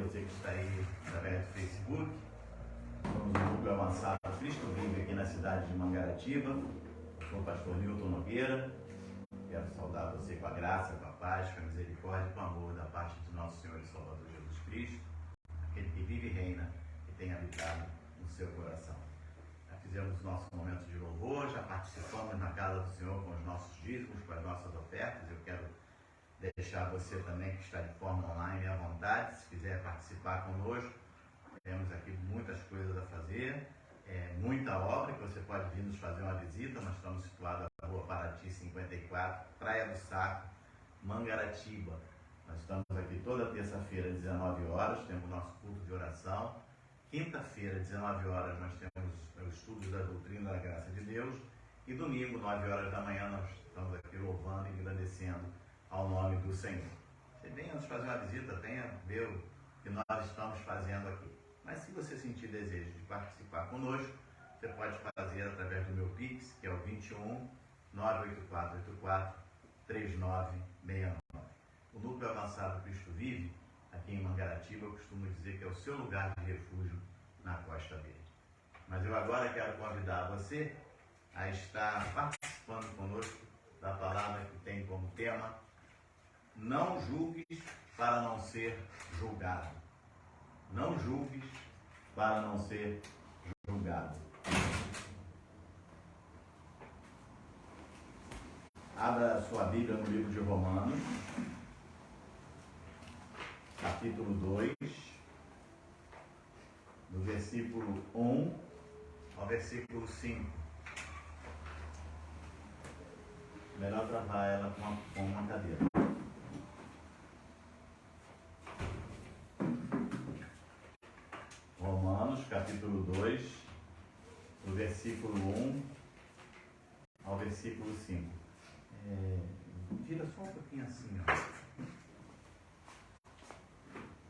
você que está aí através do Facebook. Somos um núcleo avançado Cristo Vive aqui na cidade de Mangaratiba. Sou o pastor Nilton Nogueira. Quero saudar você com a graça, com a paz, com a misericórdia e com o amor da parte do nosso Senhor e Salvador Jesus Cristo, aquele que vive e reina e tem habitado no seu coração. Já fizemos nosso momento de louvor, já participamos na casa do Senhor com os nossos dízimos, com as nossas ofertas. Eu quero deixar você também que está de forma online à vontade, se quiser participar conosco. Temos aqui muitas coisas a fazer, muita obra que você pode vir nos fazer uma visita. Nós estamos situados na Rua Paraty 54, Praia do Saco, Mangaratiba. Nós estamos aqui toda terça-feira, às 19 horas, temos nosso culto de oração. Quinta-feira, às 19 horas, nós temos os estudos da doutrina da graça de Deus. E domingo, 9 horas da manhã, nós estamos aqui louvando e engrandecendo ao nome do Senhor. Você venha nos fazer uma visita, venha ver o que nós estamos fazendo aqui. Mas se você sentir desejo de participar conosco, você pode fazer através do meu Pix, que é o 21 98484 3969. O Núcleo Avançado Cristo Vive, aqui em Mangaratiba, eu costumo dizer que é o seu lugar de refúgio na Costa Verde. Mas eu agora quero convidar você a estar participando conosco da palavra que tem como tema: não julgues para não ser julgado. Não julgues para não ser julgado. Abra a sua Bíblia no livro de Romanos, capítulo 2, do versículo 1 ao versículo 5. Melhor travar ela com uma cadeira. Romanos, capítulo 2, do versículo 1 ao versículo 5. Tira só um pouquinho assim, ó.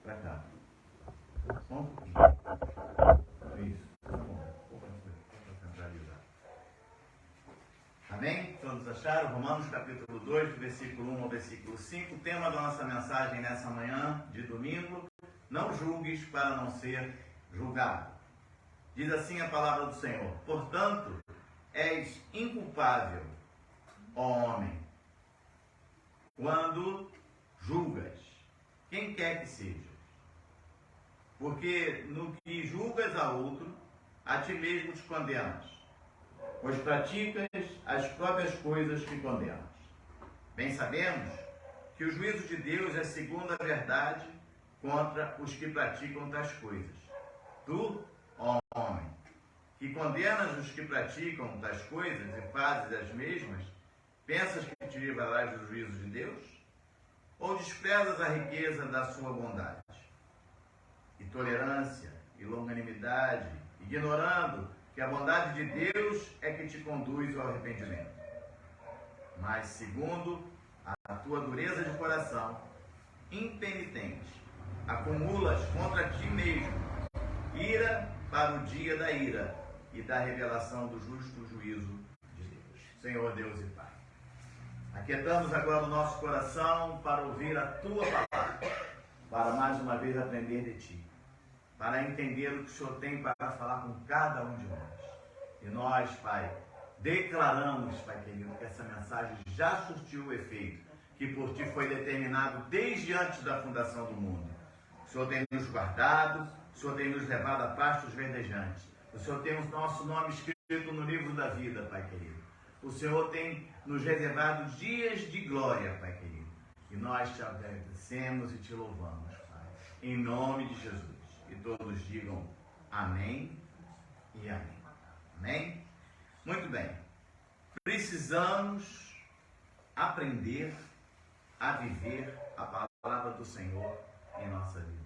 Pra cá. Só um pouquinho. Isso. Tá bom. Vou centralizar. Amém? Todos acharam? Romanos, capítulo 2, do versículo 1 ao versículo 5. O tema da nossa mensagem nessa manhã de domingo: não julgues para não ser julgado. Diz assim a palavra do Senhor: portanto, és inculpável, ó homem, quando julgas quem quer que seja. Porque no que julgas a outro, a ti mesmo te condenas, pois praticas as próprias coisas que condenas. Bem sabemos que o juízo de Deus é segundo a verdade contra os que praticam tais coisas. Tu, ó homem, que condenas os que praticam tais coisas e fazes as mesmas, pensas que te livrarás do juízo de Deus? Ou desprezas a riqueza da sua bondade e tolerância e longanimidade, ignorando que a bondade de Deus é que te conduz ao arrependimento? Mas, segundo a tua dureza de coração, impenitente, acumulas contra ti mesmo ira para o dia da ira e da revelação do justo juízo de Deus. Senhor Deus e Pai, aquietamos agora o nosso coração para ouvir a Tua palavra, para mais uma vez aprender de Ti, para entender o que o Senhor tem para falar com cada um de nós. E nós, Pai, declaramos, Pai querido, que essa mensagem já surtiu o efeito que por Ti foi determinado desde antes da fundação do mundo. O Senhor tem nos guardado, o Senhor tem nos levado a pastos verdejantes. O Senhor tem o nosso nome escrito no livro da vida, Pai querido. O Senhor tem nos reservado dias de glória, Pai querido. E nós te agradecemos e te louvamos, Pai. Em nome de Jesus. E todos digam amém e amém. Amém? Muito bem. Precisamos aprender a viver a palavra do Senhor em nossa vida.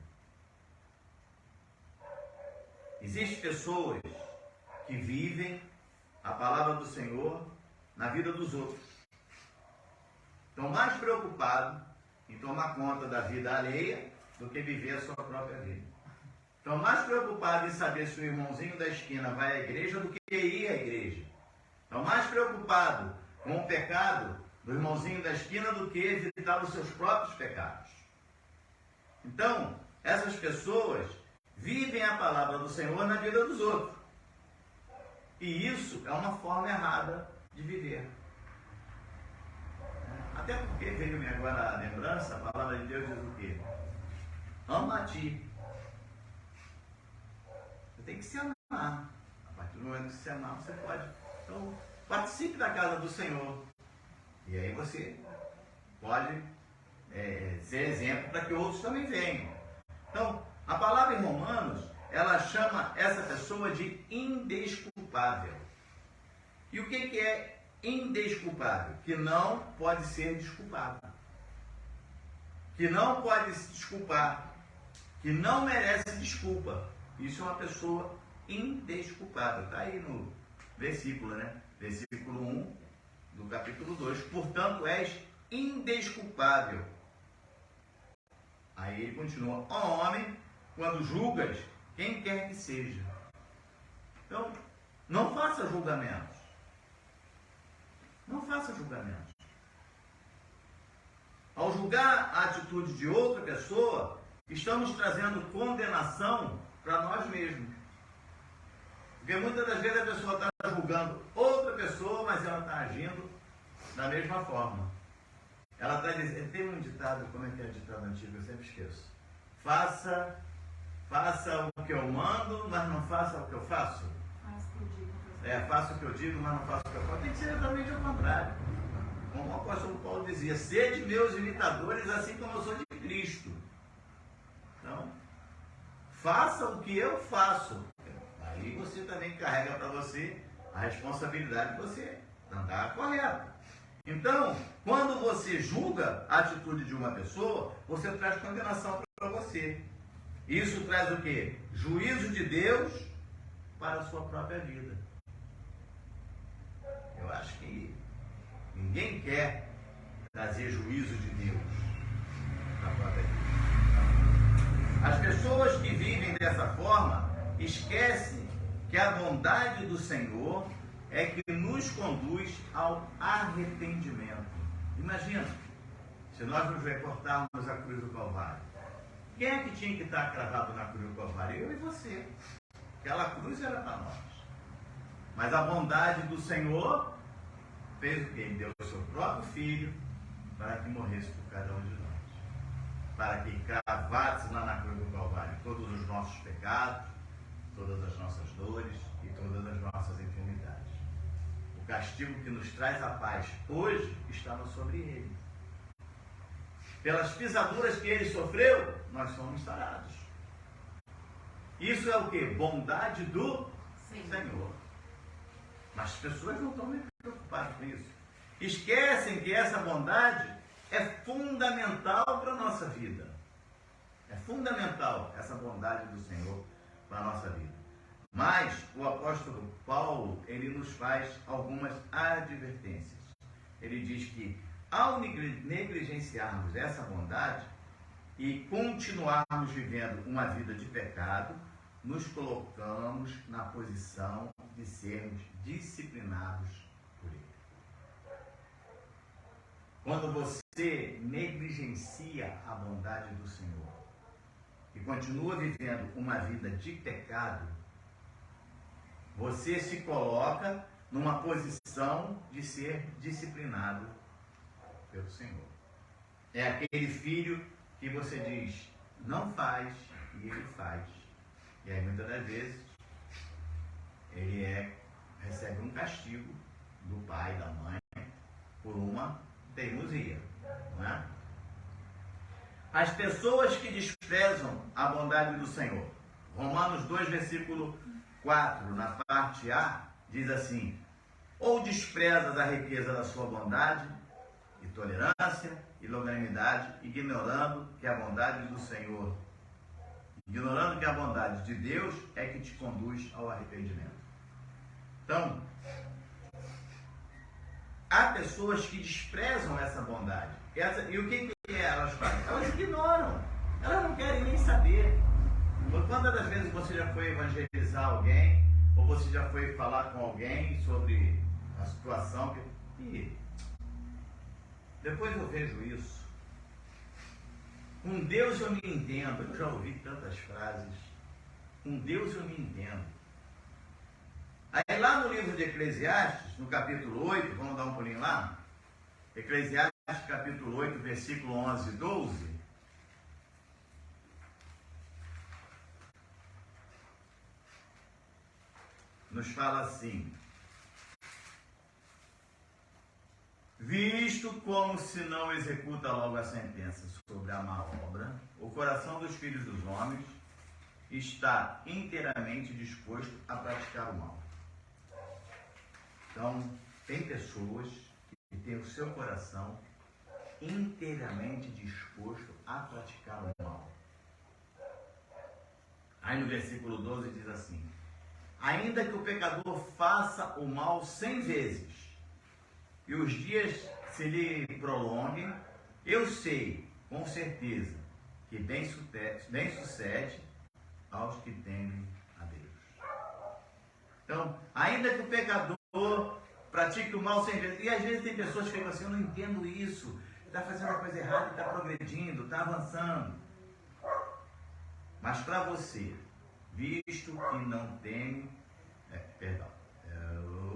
Existem pessoas que vivem a palavra do Senhor na vida dos outros. Estão mais preocupados em tomar conta da vida alheia do que viver a sua própria vida. Estão mais preocupados em saber se o irmãozinho da esquina vai à igreja do que ir à igreja. Estão mais preocupados com o pecado do irmãozinho da esquina do que evitar os seus próprios pecados. Então, essas pessoas vivem a palavra do Senhor na vida dos outros. E isso é uma forma errada de viver. Até porque veio-me agora a lembrança, a palavra de Deus diz o quê? Ama a ti. Você tem que se amar. A partir do momento que se amar, você pode. Então, participe da casa do Senhor. E aí você pode ser exemplo para que outros também venham. Então, a palavra em Romanos, ela chama essa pessoa de indesculpável. E o que é indesculpável? Que não pode ser desculpado. Que não pode se desculpar. Que não merece desculpa. Isso é uma pessoa indesculpável. Está aí no versículo, né? Versículo 1 do capítulo 2. Portanto, és indesculpável. Aí ele continua. Ó homem, quando julgas quem quer que seja. Então, não faça julgamentos. Não faça julgamentos. Ao julgar a atitude de outra pessoa, estamos trazendo condenação para nós mesmos. Porque muitas das vezes a pessoa está julgando outra pessoa, mas ela está agindo da mesma forma. Ela está dizendo, tem um ditado, como é que é o ditado antigo? Eu sempre esqueço. Faça o que eu mando, mas não faça o que eu faço. Faça o que eu digo, mas não faça o que eu faço. Tem que ser exatamente ao contrário. Como o apóstolo Paulo dizia, sede meus imitadores, assim como eu sou de Cristo. Então, faça o que eu faço. Aí você também carrega para você a responsabilidade de você andar correto. Então, quando você julga a atitude de uma pessoa, você traz condenação para você. Isso traz o quê? Juízo de Deus para a sua própria vida. Eu acho que ninguém quer trazer juízo de Deus para a própria vida. As pessoas que vivem dessa forma esquecem que a bondade do Senhor é que nos conduz ao arrependimento. Imagina, se nós nos recortarmos a cruz do Calvário. Quem é que tinha que estar cravado na cruz do Calvário? Eu e você. Aquela cruz era para nós. Mas a bondade do Senhor fez o quê? Ele deu o seu próprio Filho para que morresse por cada um de nós. Para que cravasse lá na cruz do Calvário todos os nossos pecados, todas as nossas dores e todas as nossas enfermidades. O castigo que nos traz a paz hoje estava sobre ele. Pelas pisaduras que ele sofreu, nós somos sarados. Isso é o que? Bondade do Senhor. Mas as pessoas não estão nem preocupadas com isso. Esquecem que essa bondade é fundamental para a nossa vida. É fundamental essa bondade do Senhor para a nossa vida. Mas o apóstolo Paulo, ele nos faz algumas advertências. Ele diz que ao negligenciarmos essa bondade e continuarmos vivendo uma vida de pecado, nos colocamos na posição de sermos disciplinados por ele. Quando você negligencia a bondade do Senhor e continua vivendo uma vida de pecado, você se coloca numa posição de ser disciplinado pelo Senhor. É aquele filho que você diz, não faz, e ele faz. E aí muitas das vezes ele recebe um castigo do pai, da mãe, por uma teimosia, não é? As pessoas que desprezam a bondade do Senhor. Romanos 2, versículo 4, na parte A, diz assim: ou desprezas a riqueza da sua bondade e tolerância e longanimidade, ignorando que a bondade do Senhor, ignorando que a bondade de Deus é que te conduz ao arrependimento. Então, há pessoas que desprezam essa bondade. E o que elas fazem? Elas ignoram. Elas não querem nem saber. Quantas das vezes você já foi evangelizar alguém, ou você já foi falar com alguém sobre a situação e depois eu vejo isso. Com Deus eu me entendo. Eu já ouvi tantas frases. Com Deus eu me entendo. Aí lá no livro de Eclesiastes, no capítulo 8, vamos dar um pulinho lá? Eclesiastes capítulo 8, versículo 11 e 12. Nos fala assim: visto como se não executa logo a sentença sobre a má obra, o coração dos filhos dos homens está inteiramente disposto a praticar o mal. Então, tem pessoas que têm o seu coração inteiramente disposto a praticar o mal. Aí no versículo 12 diz assim: ainda que o pecador faça o mal 100 vezes e os dias se lhe prolonguem, eu sei com certeza que bem sucede aos que temem a Deus. Então, ainda que o pecador pratique o mal 100 vezes, e às vezes tem pessoas que ficam assim: eu não entendo isso, está fazendo a coisa errada, está progredindo, está avançando. Mas para você, visto que não teme,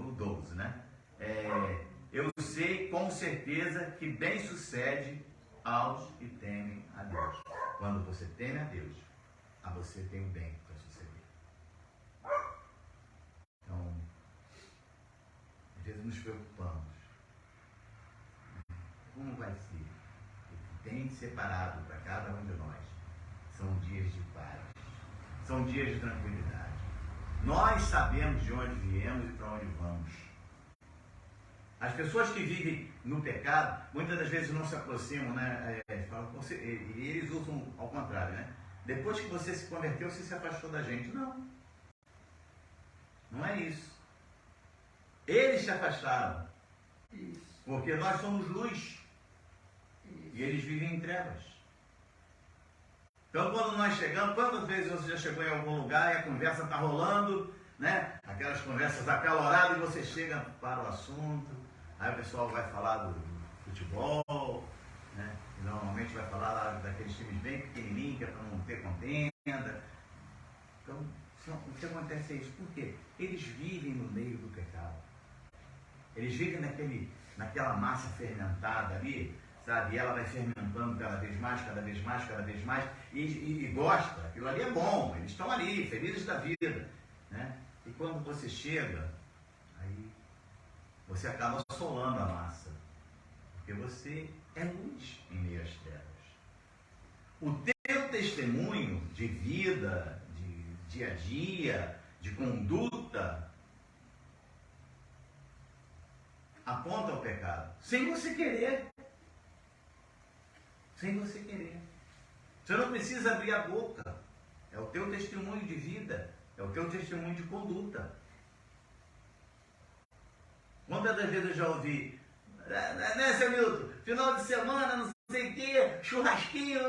o 12, né? Eu sei com certeza que bem sucede aos que temem a Deus. Quando você teme a Deus, a você tem o bem para suceder. Então, às vezes nos preocupamos. Como vai ser? O que tem separado para cada um de nós são dias de paz, são dias de tranquilidade. Nós sabemos de onde viemos e para onde vamos. As pessoas que vivem no pecado, muitas das vezes não se aproximam, né? E eles usam ao contrário, né? Depois que você se converteu, você se afastou da gente. Não. Não é isso. Eles se afastaram. Isso. Porque nós somos luz. Isso. E eles vivem em trevas. Então, quando nós chegamos, quantas vezes você já chegou em algum lugar e a conversa está rolando, né? Aquelas conversas acaloradas, e você chega para o assunto, aí o pessoal vai falar do futebol, né? E normalmente vai falar lá daqueles times bem pequenininhos, que é para não ter contenda. Então, o que acontece é isso. Por quê? Eles vivem no meio do pecado. Eles vivem naquela massa fermentada ali, sabe? E ela vai fermentando cada vez mais, cada vez mais, cada vez mais, e gosta. Aquilo ali é bom, eles estão ali, felizes da vida, né? E quando você chega, aí você acaba assolando a massa, porque você é luz em meio às trevas. O teu testemunho de vida, de dia a dia, de conduta, aponta ao pecado, sem você querer. Sem você querer. Você não precisa abrir a boca. É o teu testemunho de vida, é o teu testemunho de conduta. Quantas das vezes eu já ouvi, né, seu Milton? Final de semana, não sei o quê, churrasquinho,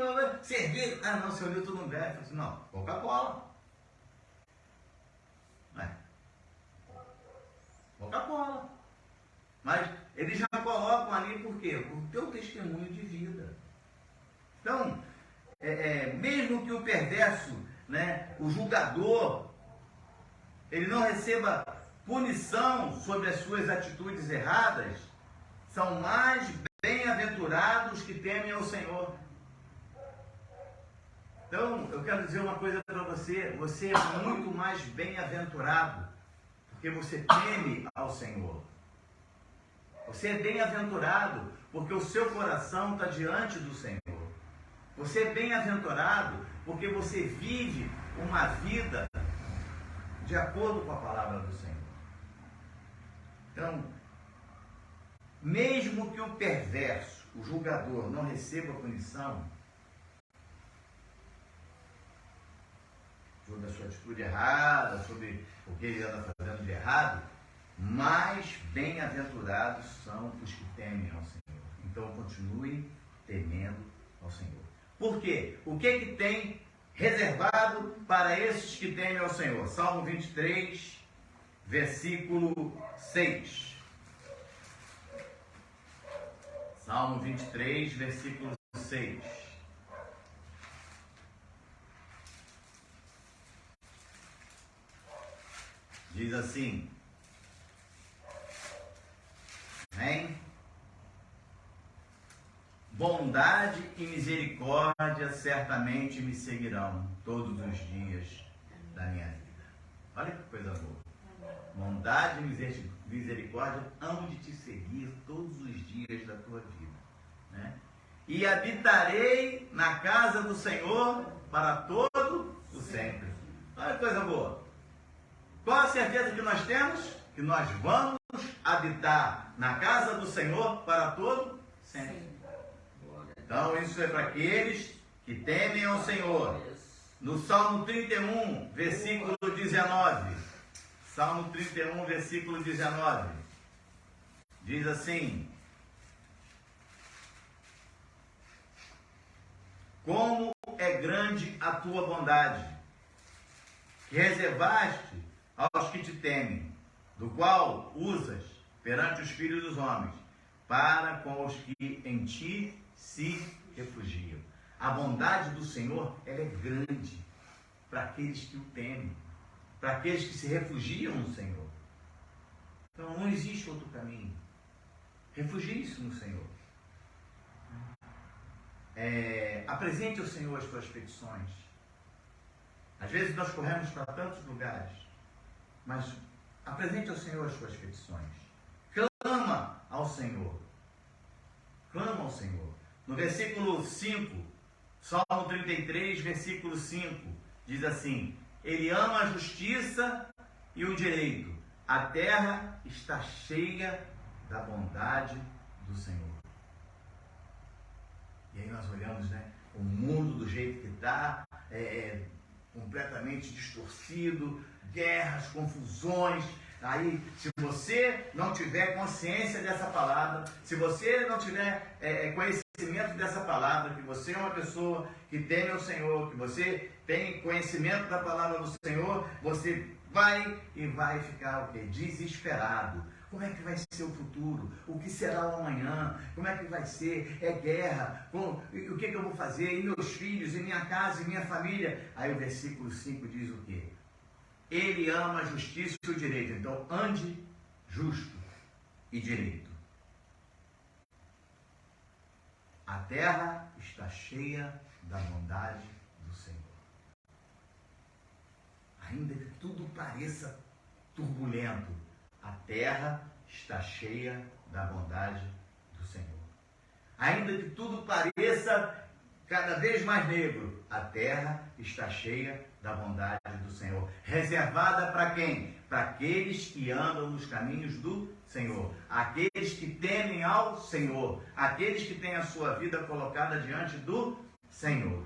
cerveja. Ah, não, seu Milton não bebe. Eu disse, não, Coca-Cola. Coca-Cola. Mas eles já colocam ali por quê? Por teu testemunho de vida. Então, mesmo que o perverso, né, o julgador, ele não receba punição sobre as suas atitudes erradas, são mais bem-aventurados que temem ao Senhor. Então, eu quero dizer uma coisa para você: você é muito mais bem-aventurado, porque você teme ao Senhor. Você é bem-aventurado, porque o seu coração está diante do Senhor. Você é bem-aventurado porque você vive uma vida de acordo com a palavra do Senhor. Então, mesmo que o perverso, o julgador, não receba punição sobre a sua atitude errada, sobre o que ele anda fazendo de errado, mais bem-aventurados são os que temem ao Senhor. Então, continue temendo ao Senhor. Por quê? O que tem reservado para esses que temem ao Senhor? Salmo 23, versículo 6. Salmo 23, versículo 6. Diz assim, amém? Bondade e misericórdia certamente me seguirão todos os dias da minha vida. Olha que coisa boa. Bondade e misericórdia hão de te seguir todos os dias da tua vida, né? E habitarei na casa do Senhor para todo o sempre. Olha que coisa boa. Qual a certeza que nós temos? Que nós vamos habitar na casa do Senhor para todo sempre. Então isso é para aqueles que temem ao Senhor. No Salmo 31, versículo 19. Salmo 31, versículo 19. Diz assim: como é grande a tua bondade, que reservaste aos que te temem, do qual usas perante os filhos dos homens, para com os que em ti se refugiam. A bondade do Senhor, ela é grande para aqueles que o temem, para aqueles que se refugiam no Senhor. Então não existe outro caminho. Refugie-se no Senhor. Apresente ao Senhor as tuas petições. Às vezes nós corremos para tantos lugares, mas apresente ao Senhor as tuas petições. Clama ao Senhor. Clama ao Senhor. No versículo 5, Salmo 33, versículo 5, diz assim: Ele ama a justiça e o direito. A terra está cheia da bondade do Senhor. E aí nós olhamos, né, o mundo do jeito que está, completamente distorcido, guerras, confusões. Aí, se você não tiver consciência dessa palavra, se você não tiver conhecimento dessa palavra, que você é uma pessoa que teme ao Senhor, que você tem conhecimento da palavra do Senhor, você vai ficar o quê? Desesperado. Como é que vai ser o futuro? O que será o amanhã? Como é que vai ser? É guerra. O que eu vou fazer? E meus filhos, e minha casa, e minha família? Aí o versículo 5 diz o quê? Ele ama a justiça e o direito. Então, ande justo e direito. A terra está cheia da bondade do Senhor. Ainda que tudo pareça turbulento, a terra está cheia da bondade do Senhor. Ainda que tudo pareça cada vez mais negro, a terra está cheia da bondade do Senhor. Reservada para quem? Para aqueles que andam nos caminhos do Senhor. Aqueles que temem ao Senhor. Aqueles que têm a sua vida colocada diante do Senhor.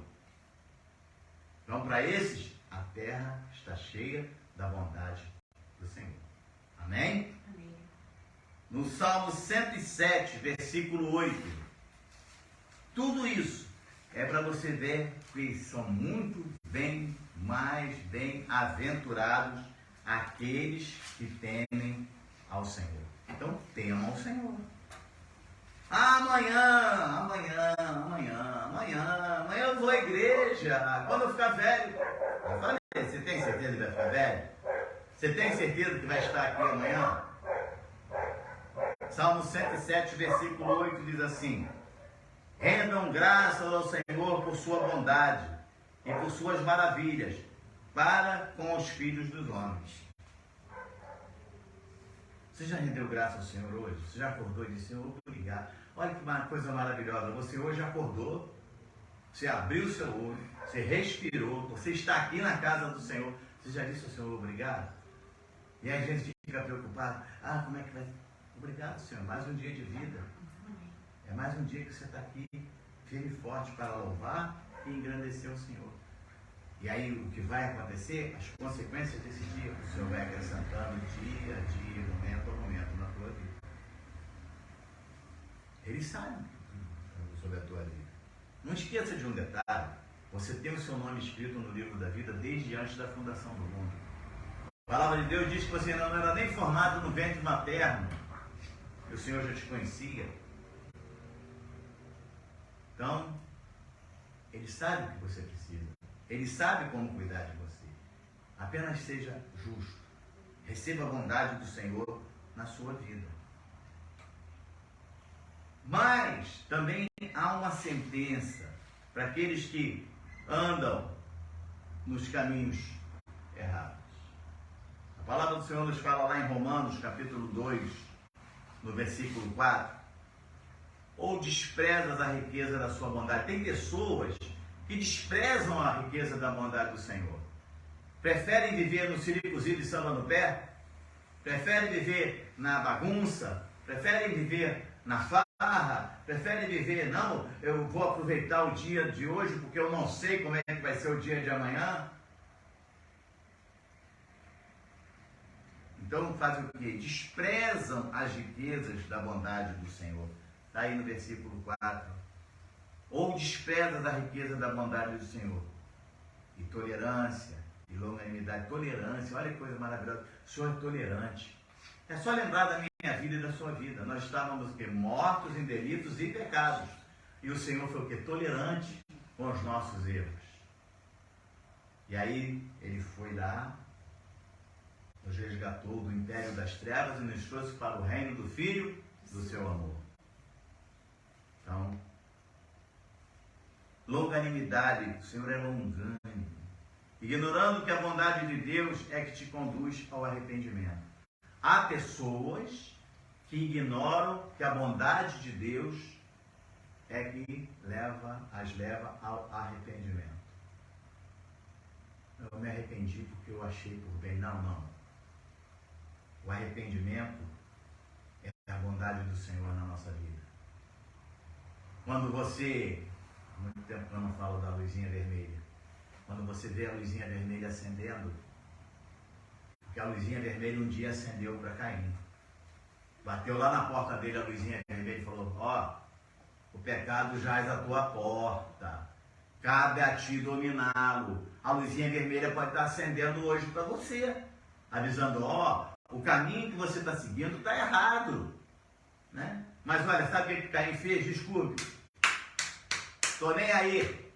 Então, para esses, a terra está cheia da bondade do Senhor. Amém? Amém. No Salmo 107, versículo 8. Tudo isso é para você ver que são muito mais bem-aventurados aqueles que temem ao Senhor. Então, temam ao Senhor. Amanhã eu vou à igreja, quando eu ficar velho. Eu falei, você tem certeza que vai ficar velho? Você tem certeza que vai estar aqui amanhã? Salmo 107, versículo 8 diz assim: rendam graças ao Senhor por sua bondade e por suas maravilhas para com os filhos dos homens. Você já rendeu graça ao Senhor hoje? Você já acordou e disse: Senhor, obrigado. Olha que coisa maravilhosa. Você hoje acordou, você abriu o seu olho, você respirou, você está aqui na casa do Senhor. Você já disse ao Senhor obrigado? E aí a gente fica preocupado. Como é que vai? Obrigado, Senhor. Mais um dia de vida. É mais um dia que você está aqui, firme e forte para louvar e engrandecer o Senhor. E aí o que vai acontecer? As consequências desse dia, o Senhor vai acrescentando dia a dia, momento a momento na tua vida. Ele sabe sobre a tua vida. Não esqueça de um detalhe: você tem o seu nome escrito no livro da vida desde antes da fundação do mundo. A palavra de Deus diz que você não era nem formado no ventre materno, e o Senhor já te conhecia. Então, Ele sabe o que você precisa. Ele sabe como cuidar de você. Apenas seja justo. Receba a bondade do Senhor na sua vida. Mas também há uma sentença para aqueles que andam nos caminhos errados. A palavra do Senhor nos fala lá em Romanos, capítulo 2, no versículo 4. Ou desprezas a riqueza da sua bondade. Tem pessoas que desprezam a riqueza da bondade do Senhor. Preferem viver no siricozinho de samba no pé? Preferem viver na bagunça? Preferem viver na farra? Preferem viver, não, eu vou aproveitar o dia de hoje porque eu não sei como é que vai ser o dia de amanhã? Então fazem o quê? Desprezam as riquezas da bondade do Senhor. Está aí no versículo 4. Ou desprezas a riqueza da bondade do Senhor. E tolerância, e longanimidade. Tolerância, olha que coisa maravilhosa. O Senhor é tolerante. É só lembrar da minha vida e da sua vida. Nós estávamos mortos em delitos e pecados. E o Senhor foi o quê? Tolerante com os nossos erros. E aí Ele foi lá, nos resgatou do império das trevas e nos trouxe para o reino do Filho do seu amor. Então, longanimidade, o Senhor é longânimo. Ignorando que a bondade de Deus é que te conduz ao arrependimento. Há pessoas que ignoram que a bondade de Deus é que as leva ao arrependimento. Eu me arrependi porque eu achei por bem. Não. O arrependimento é a bondade do Senhor na nossa vida. Quando você, há muito tempo que eu não falo da luzinha vermelha, quando você vê a luzinha vermelha acendendo, porque a luzinha vermelha um dia acendeu para Caim. Bateu lá na porta dele a luzinha vermelha e falou: o pecado jaz à tua porta, cabe a ti dominá-lo. A luzinha vermelha pode estar acendendo hoje para você, avisando: o caminho que você está seguindo está errado, né? Mas olha, sabe o que Caim fez? Desculpe, estou nem aí.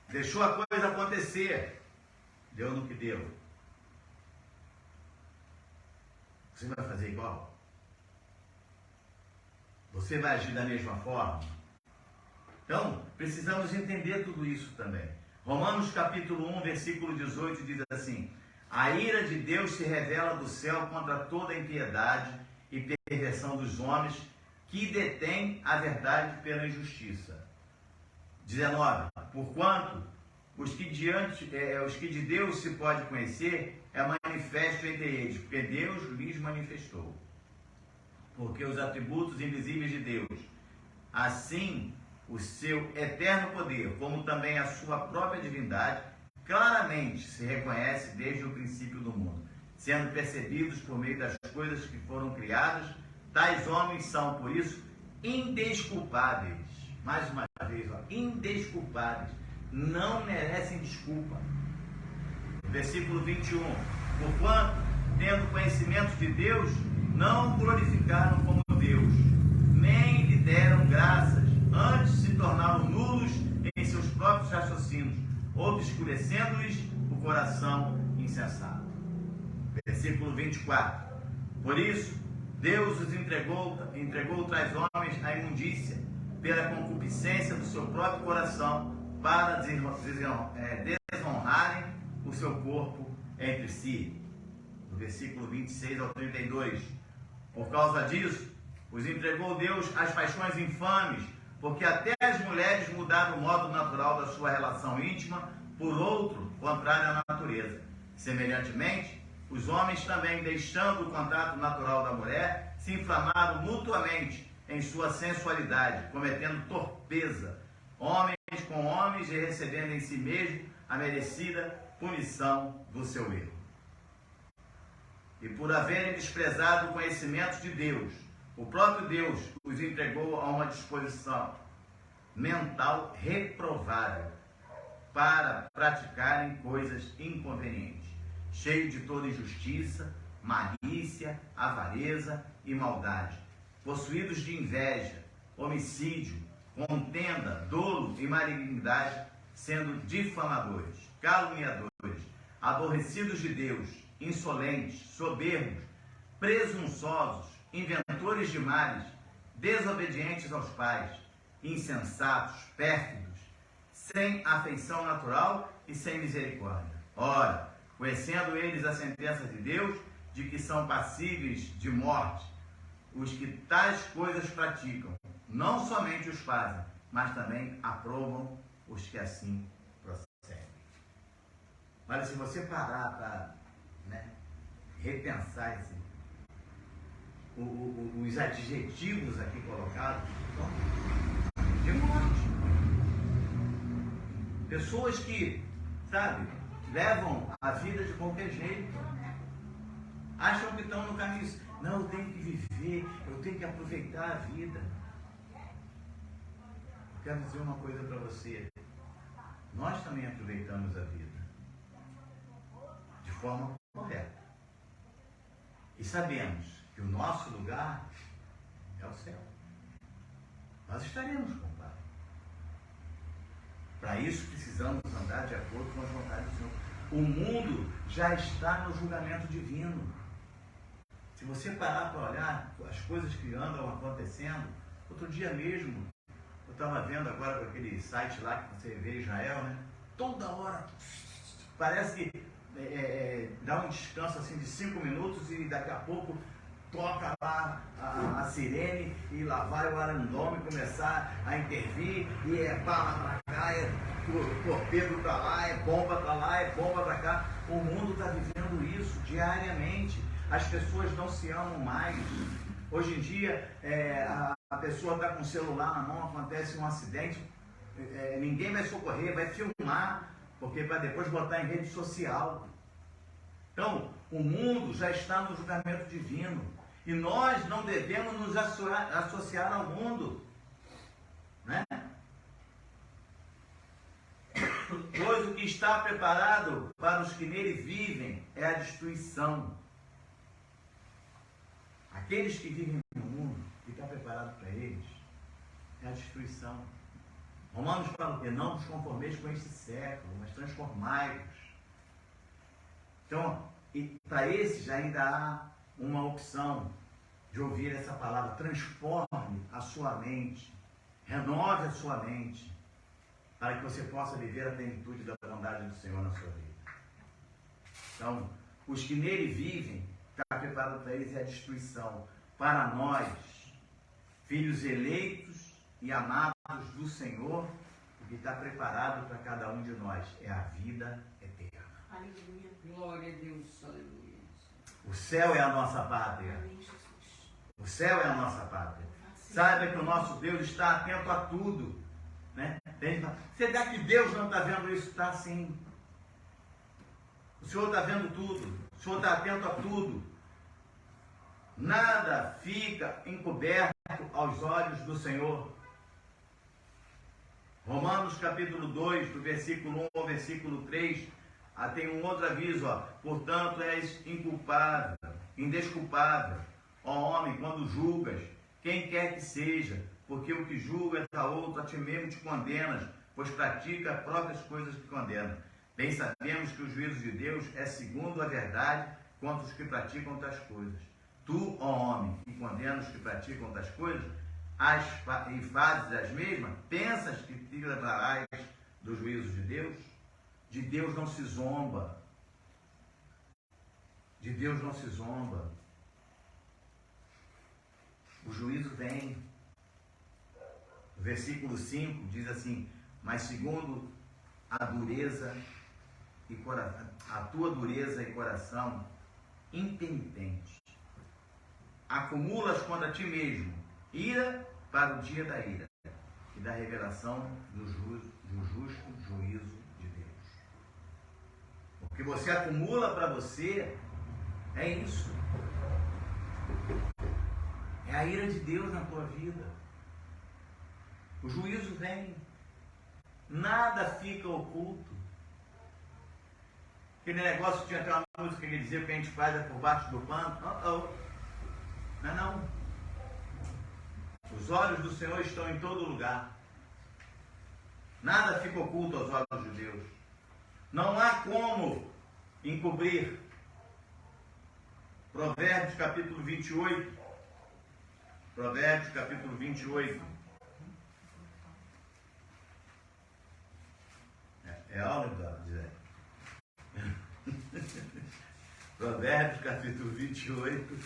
Deixou a coisa acontecer. Deu no que deu. Você vai fazer igual? Você vai agir da mesma forma? Então, precisamos entender tudo isso também. Romanos capítulo 1, versículo 18 diz assim: a ira de Deus se revela do céu contra toda a impiedade e perversão dos homens que detêm a verdade pela injustiça. 19. Porquanto os que de Deus se pode conhecer é manifesto entre eles, porque Deus lhes manifestou. Porque os atributos invisíveis de Deus, assim o seu eterno poder, como também a sua própria divindade, claramente se reconhece desde o princípio do mundo, sendo percebidos por meio das coisas que foram criadas. Tais homens são, por isso, indesculpáveis. Mais uma vez, indesculpáveis. Não merecem desculpa. Versículo 21. Porquanto, tendo conhecimento de Deus, não o glorificaram como Deus, nem lhe deram graças, antes se tornaram nulos em seus próprios raciocínios, obscurecendo-lhes o coração insensato. Versículo 24. Por isso, Deus os entregou tais homens à imundícia, pela concupiscência do seu próprio coração, para desonrarem o seu corpo entre si. Do versículo 26 ao 32. Por causa disso, os entregou Deus às paixões infames, porque até as mulheres mudaram o modo natural da sua relação íntima por outro, contrário à natureza. Semelhantemente, os homens também, deixando o contato natural da mulher, se inflamaram mutuamente em sua sensualidade, cometendo torpeza, homens com homens, e recebendo em si mesmo a merecida punição do seu erro. E por haverem desprezado o conhecimento de Deus, o próprio Deus os entregou a uma disposição mental reprovável para praticarem coisas inconvenientes, cheio de toda injustiça, malícia, avareza e maldade, possuídos de inveja, homicídio, contenda, dolo e malignidade, sendo difamadores, caluniadores, aborrecidos de Deus, insolentes, soberbos, presunçosos, inventores de males, desobedientes aos pais, insensatos, pérfidos, sem afeição natural e sem misericórdia. Ora, conhecendo eles a sentença de Deus, de que são passíveis de morte, os que tais coisas praticam, não somente os fazem, mas também aprovam os que assim procedem. Olha, se você parar para repensar os adjetivos aqui colocados, de morte. Pessoas que, sabe, levam a vida de qualquer jeito, acham que estão no caminho. Não, eu tenho que viver, eu tenho que aproveitar a vida. Eu quero dizer uma coisa para você. Nós também aproveitamos a vida de forma correta. E sabemos que o nosso lugar é o céu. Nós estaremos com o Pai. Para isso precisamos andar de acordo com as vontades do Senhor. O mundo já está no julgamento divino. Se você parar para olhar as coisas que andam acontecendo, outro dia mesmo, eu estava vendo agora com aquele site lá que você vê Israel, né? Toda hora, parece que dá um descanso assim de 5 minutos e daqui a pouco toca lá a sirene e lá vai o arandome começar a intervir e é bala para cá, é torpedo para lá, é bomba para lá, é bomba para cá. O mundo está vivendo isso diariamente. As pessoas não se amam mais. Hoje em dia a pessoa está com o celular na mão, acontece um acidente, ninguém vai socorrer, vai filmar, porque para depois botar em rede social. Então, o mundo já está no julgamento divino. E nós não devemos nos associar ao mundo. Né? Pois o que está preparado para os que nele vivem é a destruição. Aqueles que vivem no mundo, o que está preparado para eles é a destruição. Romanos fala que não vos conformeis com este século, mas transformai-vos. Então, para esses ainda há uma opção de ouvir essa palavra. Transforme a sua mente, renove a sua mente, para que você possa viver a plenitude da bondade do Senhor na sua vida. Então, os que nele vivem, está preparado para eles é a destruição. Para nós, filhos eleitos e amados do Senhor, o que está preparado para cada um de nós é a vida eterna. Aleluia. Glória a Deus. Aleluia. O céu é a nossa pátria. Amém, Jesus. O céu é a nossa pátria. Saiba que o nosso Deus está atento a tudo. Né? Será que Deus não está vendo isso? Está sim. O Senhor está vendo tudo. O Senhor está atento a tudo. Nada fica encoberto aos olhos do Senhor. Romanos capítulo 2, do versículo 1 ao versículo 3, tem um outro aviso, ó. Portanto, és inculpável, indesculpável, ó homem, quando julgas, quem quer que seja, porque o que julga a outro, a ti mesmo te condenas, pois pratica as próprias coisas que condena. Bem sabemos que o juízo de Deus é segundo a verdade contra os que praticam tais coisas. Tu, ó homem, que condenas os que praticam tais coisas, e fazes as mesmas, pensas que te livrarás do juízo de Deus? De Deus não se zomba. De Deus não se zomba. O juízo vem. O versículo 5 diz assim: mas segundo a dureza e a tua dureza e coração impenitente, acumulas contra ti mesmo ira para o dia da ira e da revelação do justo juízo de Deus. O que você acumula para você é isso. É a ira de Deus na tua vida. O juízo vem. Nada fica oculto. Aquele negócio que tinha aquela música que ele dizia que a gente faz é por baixo do pano. Não é não. Os olhos do Senhor estão em todo lugar. Nada fica oculto aos olhos de Deus. Não há como encobrir. Provérbios capítulo 28. Provérbios capítulo 28. É aula, Zé? Provérbios capítulo 28.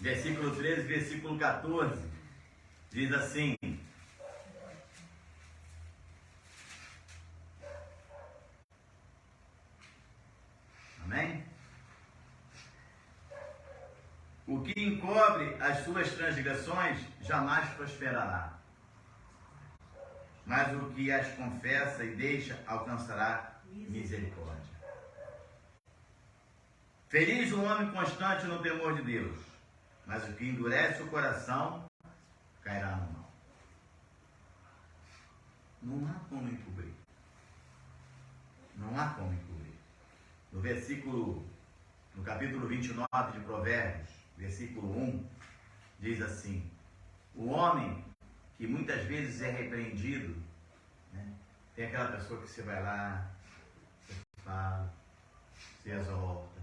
Versículo 13, versículo 14. Diz assim: amém? O que encobre as suas transgressões jamais prosperará, mas o que as confessa e deixa alcançará misericórdia. Feliz o homem constante no temor de Deus, mas o que endurece o coração cairá no mal. Não há como encobrir. Não há como encobrir. No capítulo 29 de Provérbios, versículo 1, diz assim: o homem que muitas vezes é repreendido, né? Tem aquela pessoa que você vai lá, você fala, você exorta.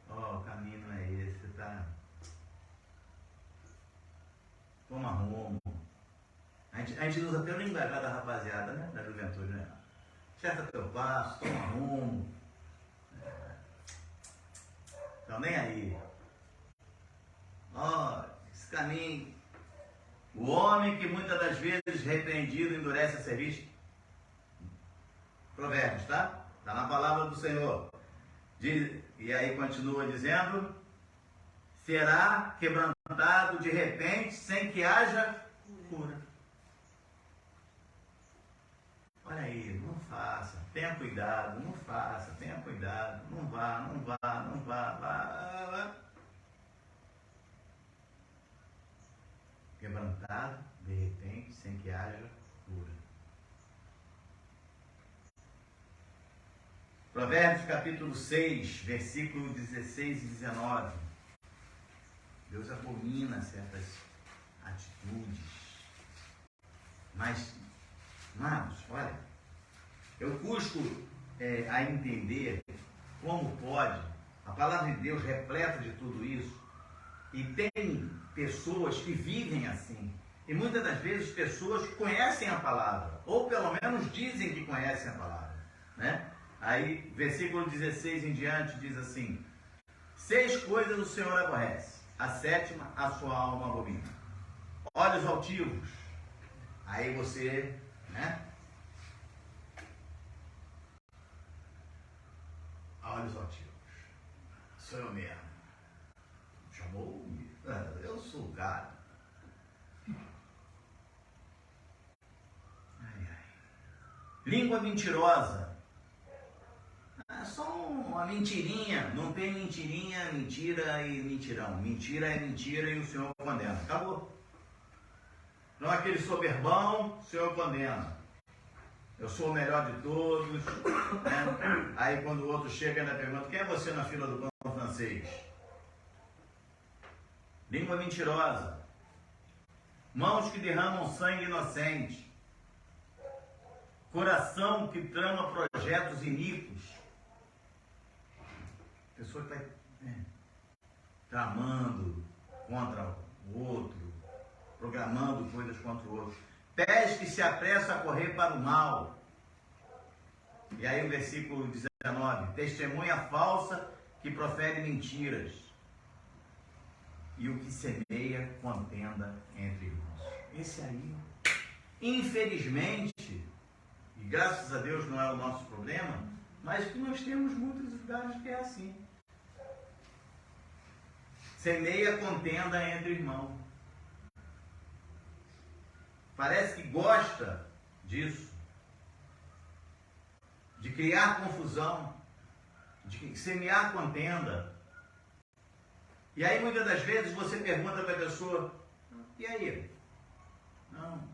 O caminho não é esse, tá? Toma rumo. A gente usa até o linguajar da rapaziada, né? Da juventude, né? Acerta teu passo, toma rumo. Então nem aí. Esse caminho. O homem que muitas das vezes repreendido endurece a serviço. Provérbios, tá? Está na palavra do Senhor. Diz, e aí continua dizendo: será quebrantado de repente sem que haja cura. Olha aí, não faça, tenha cuidado, não faça, tenha cuidado, não vá. Quebrantado de repente sem que haja cura. Provérbios capítulo 6, versículo 16 e 19. Deus abomina certas atitudes. Mas, amados, olha, eu custo a entender como pode, a palavra de Deus repleta de tudo isso, e tem pessoas que vivem assim. E muitas das vezes pessoas que conhecem a palavra, ou pelo menos dizem que conhecem a palavra, né? Aí, versículo 16 em diante diz assim: 6 coisas o Senhor aborrece, a 7ª a sua alma abomina. Olhos altivos. Aí você, né? Olhos altivos. Sou eu mesmo. Chamou-me. Eu sou o cara. Língua mentirosa. É só uma mentirinha. Não tem mentirinha, mentira e mentirão. Mentira é mentira e o Senhor condena. Acabou. Não é aquele soberbão, o Senhor condena. Eu sou o melhor de todos. Né? Aí quando o outro chega e ainda pergunta: quem é você na fila do pão francês? Língua mentirosa. Mãos que derramam sangue inocente. Coração que trama projetos iníquos. Pessoa que está tramando contra o outro, programando coisas contra o outro. Pés que se apressam a correr para o mal. E aí o versículo 19. Testemunha falsa que profere mentiras. E o que semeia contenda entre irmãos. Esse aí, infelizmente, e graças a Deus não é o nosso problema, mas que nós temos muitos lugares que é assim. Semeia contenda entre irmãos. Parece que gosta disso, de criar confusão, de semear contenda. E aí muitas das vezes você pergunta para a pessoa: e aí? Não,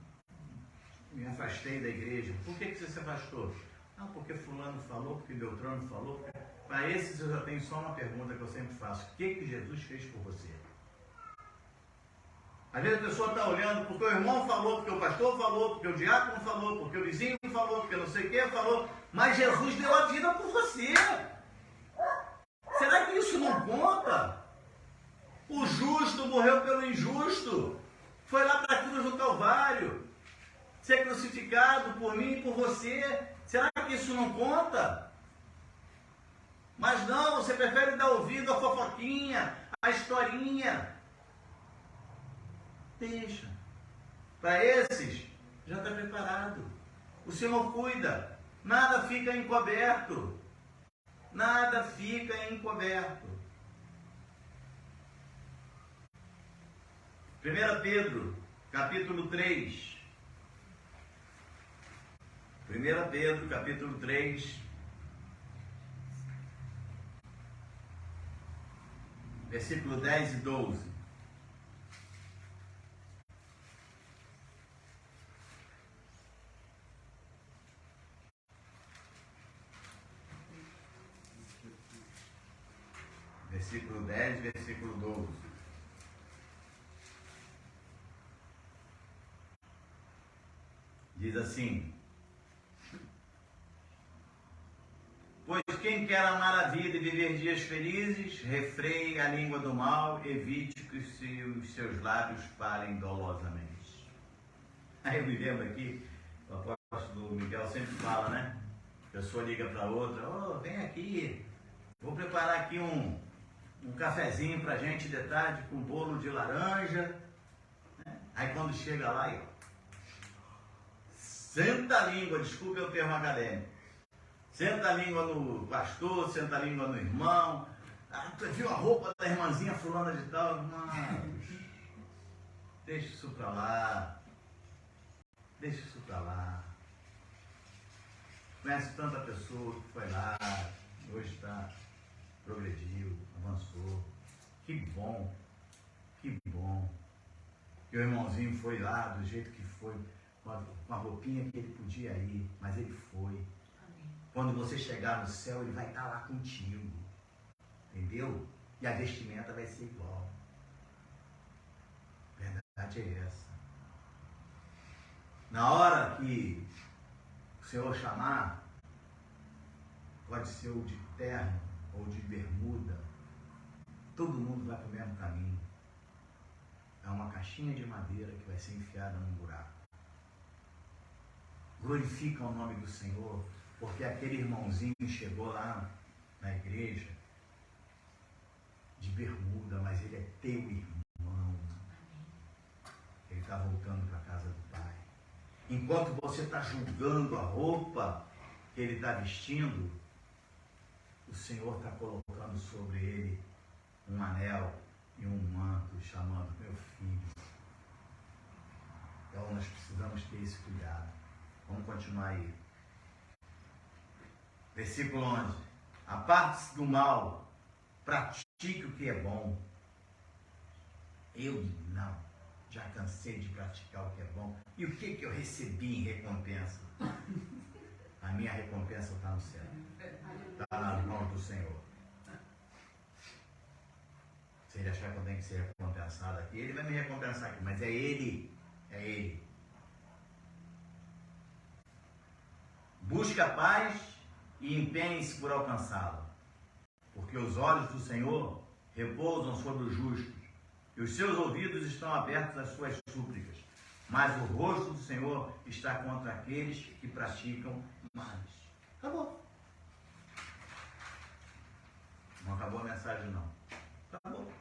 me afastei da igreja. Por que você se afastou? Não, porque fulano falou, porque Beltrano falou. Para esses eu já tenho só uma pergunta que eu sempre faço: o que Jesus fez por você? Às vezes a pessoa está olhando porque o irmão falou, porque o pastor falou, porque o diácono falou, porque o vizinho falou, porque não sei quem falou, mas Jesus deu a vida por você. Será que isso não conta? O justo morreu pelo injusto, foi lá para a cruz do Calvário, ser crucificado por mim e por você. Será que isso não conta? Mas não, você prefere dar ouvido à fofoquinha, à historinha. Deixa. Para esses, já está preparado. O Senhor cuida. Nada fica encoberto. Nada fica encoberto. 1 Pedro, capítulo 3. 1 Pedro, capítulo 3. Versículo 10 e 12. Versículo 10, versículo 12. Diz assim: pois quem quer amar a vida e viver dias felizes, refreie a língua do mal, evite que os seus lábios falem dolosamente. Aí eu me lembro aqui, o apóstolo Miguel sempre fala, né? A pessoa liga para outra: oh, vem aqui, vou preparar aqui um cafezinho pra gente de tarde com bolo de laranja. Aí quando chega lá, senta a língua, desculpe o termo acadêmico, senta a língua no pastor, senta a língua no irmão. Tu viu a roupa da irmãzinha fulana de tal? Irmãos, deixa isso pra lá. Deixa isso pra lá. Conhece tanta pessoa que foi lá, hoje progrediu, avançou. Que bom, que bom. Que o irmãozinho foi lá do jeito que foi, com a roupinha que ele podia ir, mas ele foi. Amém. Quando você chegar no céu, ele vai estar lá contigo. Entendeu? E a vestimenta vai ser igual. A verdade é essa. Na hora que o Senhor chamar, pode ser o de terno ou de bermuda, todo mundo vai para o mesmo caminho. É uma caixinha de madeira que vai ser enfiada num buraco. Glorifica o nome do Senhor, porque aquele irmãozinho chegou lá na igreja de bermuda, mas ele é teu irmão. Ele está voltando para a casa do Pai. Enquanto você está julgando a roupa que ele está vestindo, o Senhor está colocando sobre ele um anel e um manto, chamando: meu filho. Então nós precisamos ter esse cuidado. Vamos continuar aí. Versículo 11. Aparte-se do mal, pratique o que é bom. Eu não, já cansei de praticar o que é bom. E o que eu recebi em recompensa? A minha recompensa está no céu. Está nas mãos do Senhor. Se ele achar que eu tenho que ser recompensado aqui, ele vai me recompensar aqui, mas é ele. É ele. Busque a paz e empenhe-se por alcançá-la, porque os olhos do Senhor repousam sobre os justos e os seus ouvidos estão abertos às suas súplicas, mas o rosto do Senhor está contra aqueles que praticam males. Acabou. Não acabou a mensagem, não. Acabou.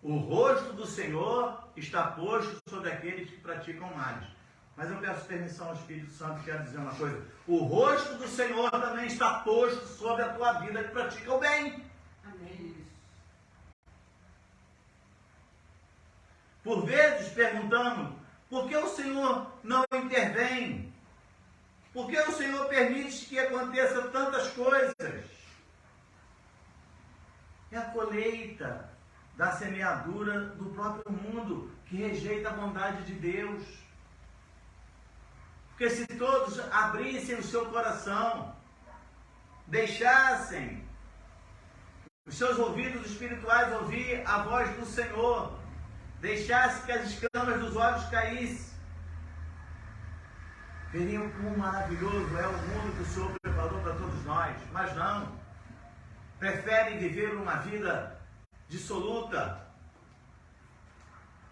O rosto do Senhor está posto sobre aqueles que praticam males. Mas eu peço permissão ao Espírito Santo e quero dizer uma coisa: o rosto do Senhor também está posto sobre a tua vida que pratica o bem. Amém. Por vezes perguntamos: por que o Senhor não intervém? Por que o Senhor permite que aconteça tantas coisas? É a colheita da semeadura do próprio mundo que rejeita a bondade de Deus. Porque se todos abrissem o seu coração, deixassem os seus ouvidos espirituais ouvir a voz do Senhor, deixasse que as escamas dos olhos caíssem, veriam quão maravilhoso é o mundo que o Senhor preparou para todos nós. Mas não, preferem viver uma vida dissoluta.